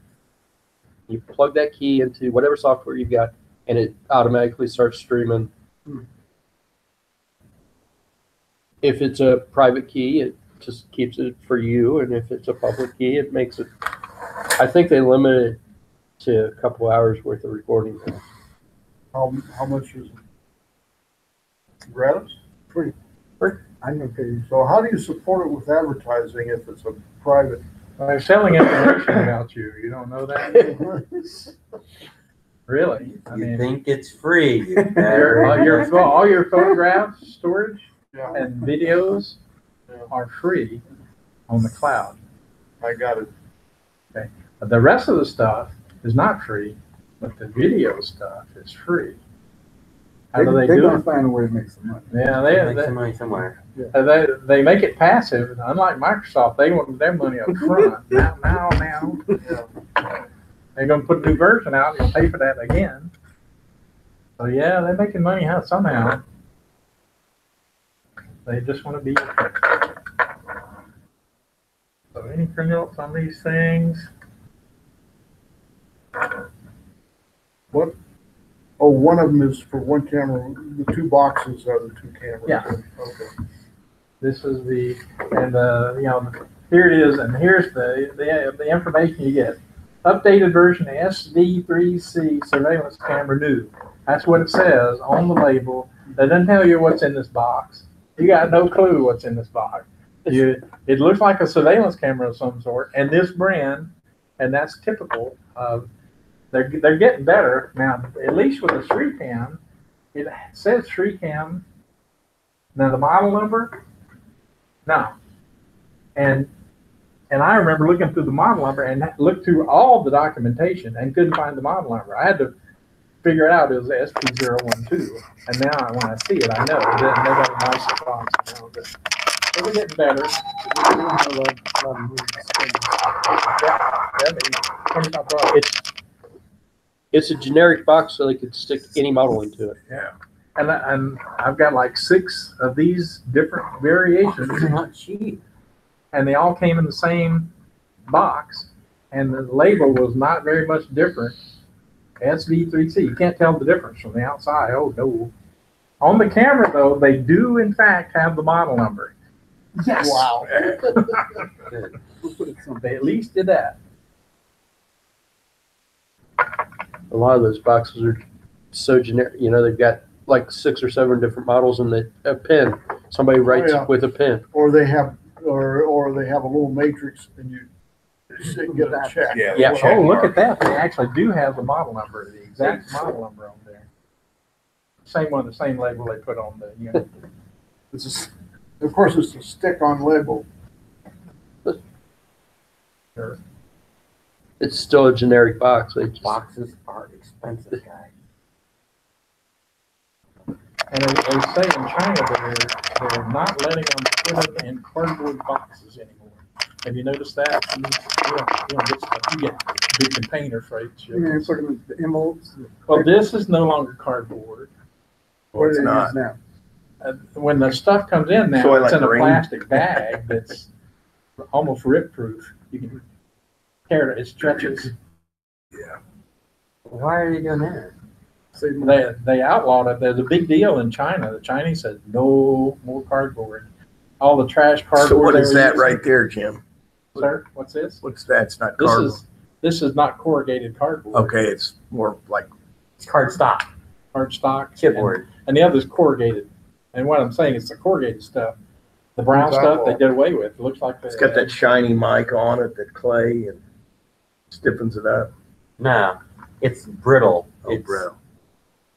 You plug that key into whatever software you've got, and it automatically starts streaming. If it's a private key, it just keeps it for you, and if it's a public key, it makes it. I think they limit it to a couple hours worth of recording. How much is it? Gratis? Free. I'm gonna pay you. So how do you support it with advertising if it's a private? They're selling information about you. You don't know that? Really? I You mean, think it's free? You all your photographs, storage, Yeah, and videos are free on the cloud. I got it. But the rest of the stuff is not free, but the video stuff is free. How do they They're do gonna it? find a way to make some money. Yeah, Make some money somewhere. they make it passive. Unlike Microsoft, they want their money up front. Now. They're gonna put a new version out. You'll pay for that again. So yeah, they're making money somehow. They just want to be. So anything else on these things? What? Oh, one of them is for one camera. The two boxes are the two cameras. Yeah. Okay. This is here it is, and here's the information you get. Updated version SD3C surveillance camera new. That's what it says on the label. That doesn't tell you what's in this box. You got no clue what's in this box. It looks like a surveillance camera of some sort, and this brand, and that's typical of. They're getting better now. At least with the ShriCam, it says ShriCam. Now the model number, no. And I remember looking through the model number and looked through all the documentation and couldn't find the model number. I had to figure it out. It was SP012, and now when I see it, I know. They got a nice box now, but they're getting better. It's a generic box, so they could stick any model into it. Yeah, and I've got like 6 of these different variations. They're not cheap. And they all came in the same box, and the label was not very much different. SV3C, you can't tell the difference from the outside. Oh no. On the camera though, they do in fact have the model number. Yes. Wow. They at least did that. A lot of those boxes are so generic. You know, they've got like 6 or 7 different models and a pen. Somebody writes with a pen. Or they have a little matrix and you get a check. Yeah. Oh, look at that. They actually do have the model number, the exact model number on there. Same one, the same label they put on the unit. Of course, it's a stick-on label. Sure. It's still a generic box. Boxes are expensive, guys. And they say in China they're not letting them put them in cardboard boxes anymore. Have you noticed that? You don't get stuff. You get big container freights. You mean put them in the envelopes? Well, this is no longer cardboard. What It's do they use not. now? When the stuff comes in now, Soylent it's in a Green. plastic bag that's almost rip-proof. You can tear it. It stretches. Why are they doing that? Save money. They outlawed it. There's a big deal in China. The Chinese said no more cardboard. All the trash cardboard. So what they is were that using- right there, Jim? Sir, what's this? What's that? It's not This cardboard. this is not corrugated cardboard. Okay, it's more like, It's cardstock, Cardstock. chipboard. And the other's corrugated. And what I'm saying is the corrugated stuff. The brown What's stuff that they did away with. It looks like it's got that shiny mic on it, that clay, and stiffens it up. No, it's brittle. Oh, It's bro.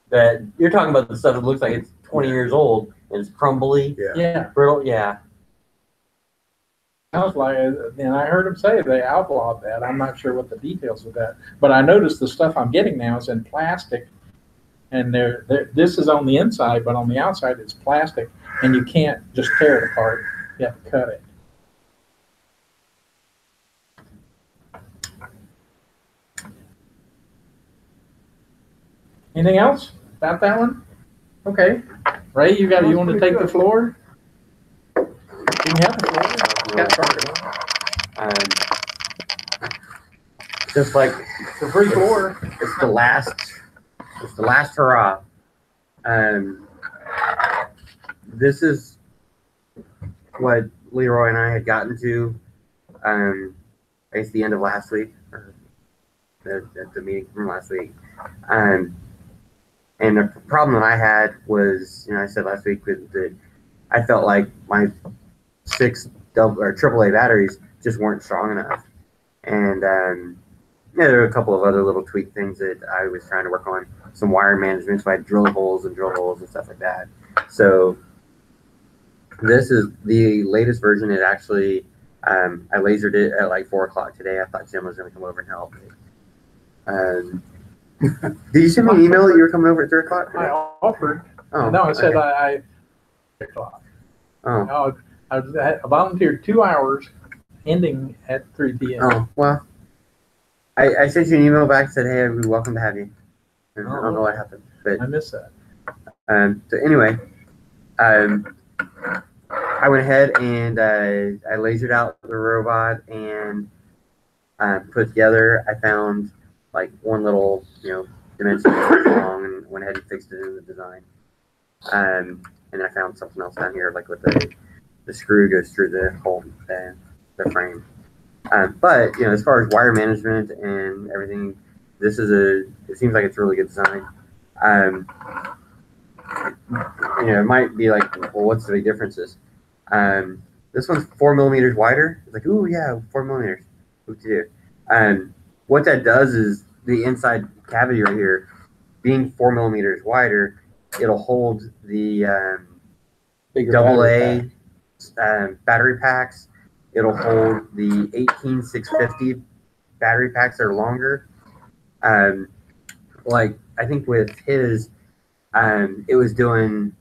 that you're talking about the stuff that looks like it's 20 years old, and it's crumbly, Yeah. brittle. Yeah. Sounds like, and I heard him say they outlawed that. I'm not sure what the details of that, but I noticed the stuff I'm getting now is in plastic, and this is on the inside, but on the outside it's plastic, and you can't just tear it apart. You have to cut it. Anything else about that one? Okay, Ray, you want to take the floor? You can have the floor. Got started. Just like The free floor. it's the last hurrah. This is what Leroy and I had gotten to, I guess the end of last week, or the meeting from last week. And the problem that I had was, I said last week that I felt like my 6 AAA batteries just weren't strong enough. And there were a couple of other little tweak things that I was trying to work on. Some wire management, so I had drill holes and stuff like that. So this is the latest version. It actually, I lasered it at like 4 o'clock today. I thought Jim was going to come over and help me. Did you send me an email that you were coming over at 3 o'clock? I offered. Oh, No, I said okay. I 3 o'clock. Oh, I volunteered 2 hours, ending at 3 p.m. oh, well, I sent you an email back and said, hey, we're welcome to have you. And I don't know what happened, but I missed that. so anyway, I went ahead and I lasered out the robot and put together. I found like one little dimension wrong and went ahead and fixed it in the design. And I found something else down here, like with the screw goes through the hole, the frame. But as far as wire management and everything, this is it seems like it's a really good design. It might be like, well, what's the big differences? This one's 4 millimeters wider. It's like, ooh, yeah, 4 millimeters. What to do? What that does is the inside cavity right here, being 4 millimeters wider, it'll hold the Bigger AA battery packs. It'll hold the 18650 battery packs that are longer. Like I think with his, it was doing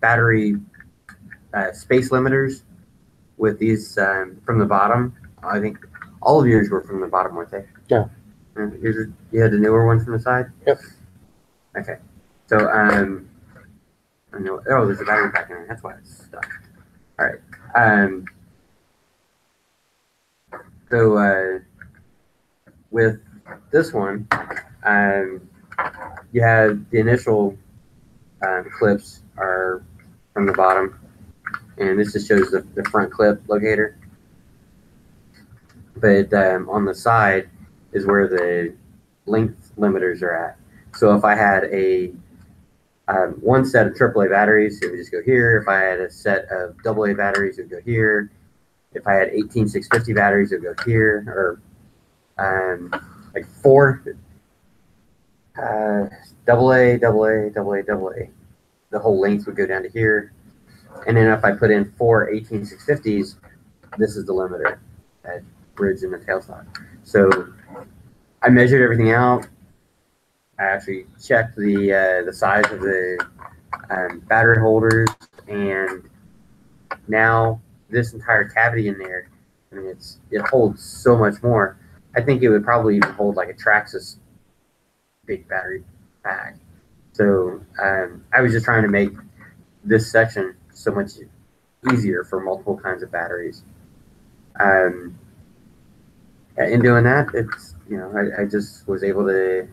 battery space limiters with these from the bottom. I think all of yours were from the bottom, weren't they? Yeah. You had the newer one from the side? Yep. Okay. So I know. Oh, there's a battery pack in there. That's why it's stuck. All right. So with this one, you have the initial clips are from the bottom, and this just shows the front clip locator. But on the side is where the length limiters are at. So if I had a one set of AAA batteries, it would just go here. If I had a set of AA batteries, it would go here. If I had 18650 batteries, it would go here. Or like 4 AA. The whole length would go down to here. And then if I put in 4 18650s, this is the limiter, that bridge and the tailstock. So I measured everything out. I actually checked the size of the battery holders, and now this entire cavity in there, I mean, it holds so much more. I think it would probably even hold like a Traxxas big battery pack. So I was just trying to make this section so much easier for multiple kinds of batteries. In doing that, it's I just was able to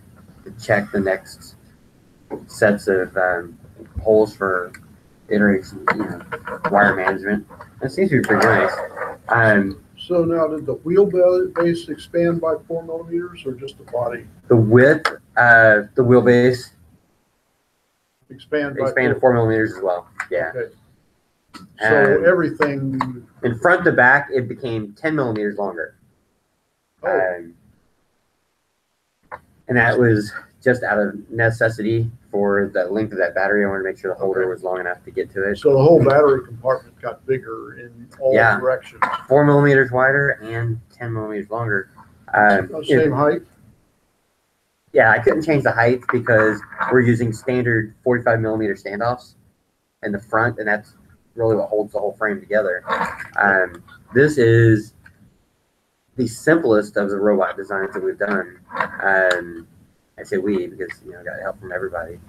check the next sets of holes for iteration, wire management. It seems to be pretty nice. So now, did the wheelbase expand by 4 millimeters or just the body? The width, the wheelbase Expanded 4 millimeters as well. Yeah. Okay. So everything. In front to back, it became 10 millimeters longer. Oh. And that was just out of necessity for the length of that battery. I wanted to make sure the holder was long enough to get to it. So the whole battery compartment got bigger in all Yeah. directions. 4 millimeters wider and 10 millimeters longer. Same height? Yeah, I couldn't change the height because we're using standard 45 millimeter standoffs in the front, and that's really what holds the whole frame together. This is the simplest of the robot designs that we've done. I say we because I got help from everybody.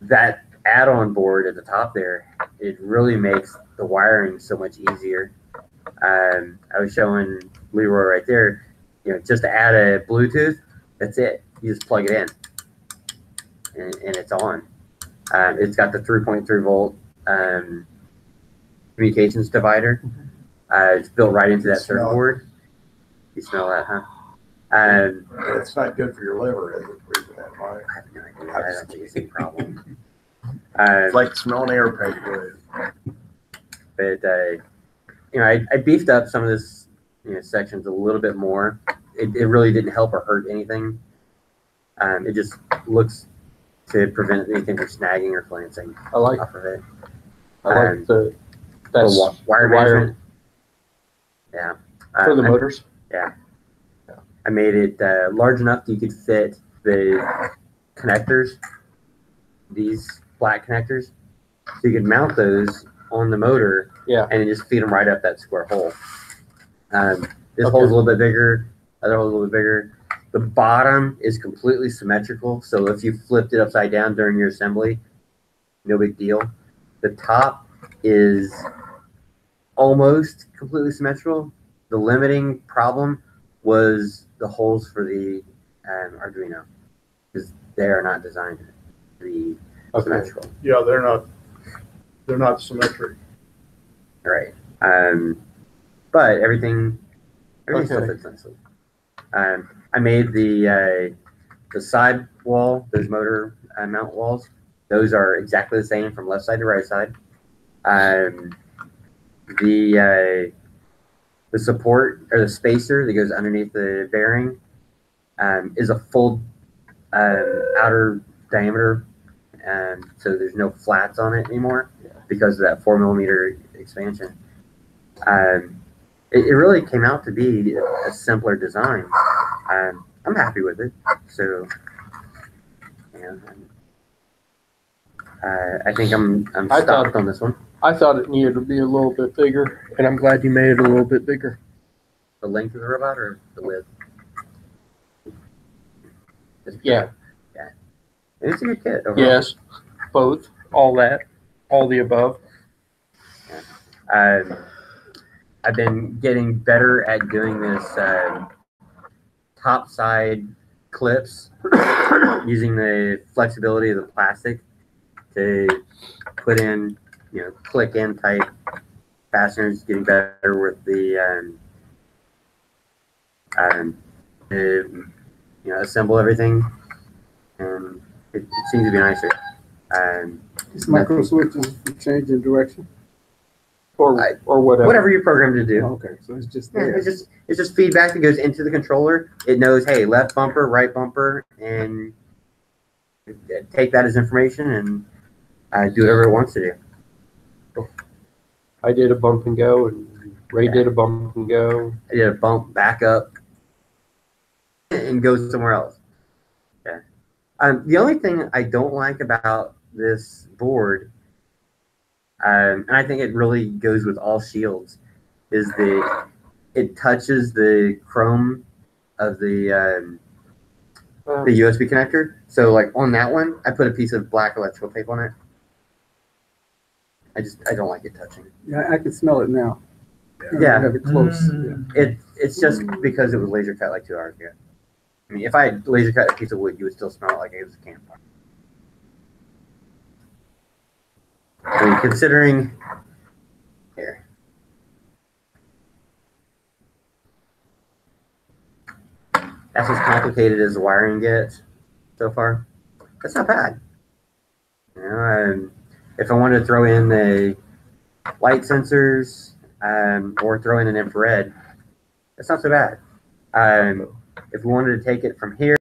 That add-on board at the top there, it really makes the wiring so much easier. I was showing Leroy right there, just to add a Bluetooth, that's it. You just plug it in, and it's on. It's got the 3.3 volt communications divider. It's built right into that circuit board. You smell that, huh? It's not good for your liver, is it? Breathing that fire. I have no idea. I don't think it's a problem. It's like smelling airplane wood. But I beefed up some of this sections a little bit more. It really didn't help or hurt anything. It just looks to prevent anything from snagging or flancing off of it. I like the wire management. Yeah. For the motors. Yeah. I made it large enough that you could fit the connectors, these black connectors. So you could mount those on the motor, and just feed them right up that square hole. This hole's a little bit bigger, other hole's a little bit bigger. The bottom is completely symmetrical, so if you flipped it upside down during your assembly, no big deal. The top is almost completely symmetrical. The limiting problem was the holes for the Arduino, because they are not designed to be symmetrical. Yeah, they're not symmetric. Right. But everything still fits nicely. I made the side wall, those motor mount walls. Those are exactly the same from left side to right side. The support or the spacer that goes underneath the bearing is a full outer diameter, so there's no flats on it anymore because of that 4 millimeter expansion. It really came out to be a simpler design. I'm happy with it. So, I think I'm stopped on this one. I thought it needed to be a little bit bigger, and I'm glad you made it a little bit bigger. The length of the robot or the width? Yeah. It's a good kit. Overall. Yes, both, all that, all the above. I've been getting better at doing this top side clips using the flexibility of the plastic to put in, click in type fasteners, getting better with the assemble everything, and it seems to be nicer. These micro switches for changing direction. Or whatever. Whatever you're programmed to do. Okay, so it's just there. It's just feedback that goes into the controller. It knows, hey, left bumper, right bumper, and take that as information and do whatever it wants to do. I did a bump and go, and Ray did a bump and go. I did a bump, back up, and go somewhere else. Yeah. The only thing I don't like about this board, and I think it really goes with all shields, is it touches the chrome of the USB connector. So like on that one, I put a piece of black electrical tape on it. I don't like it touching. Yeah, I can smell it now. Yeah. I have it close. It's just because it was laser cut like 2 hours ago. I mean, if I had laser cut a piece of wood, you would still smell it like it was a campfire. I mean, considering here. That's as complicated as the wiring gets so far. That's not bad. If I wanted to throw in the light sensors or throw in an infrared, that's not so bad. If we wanted to take it from here,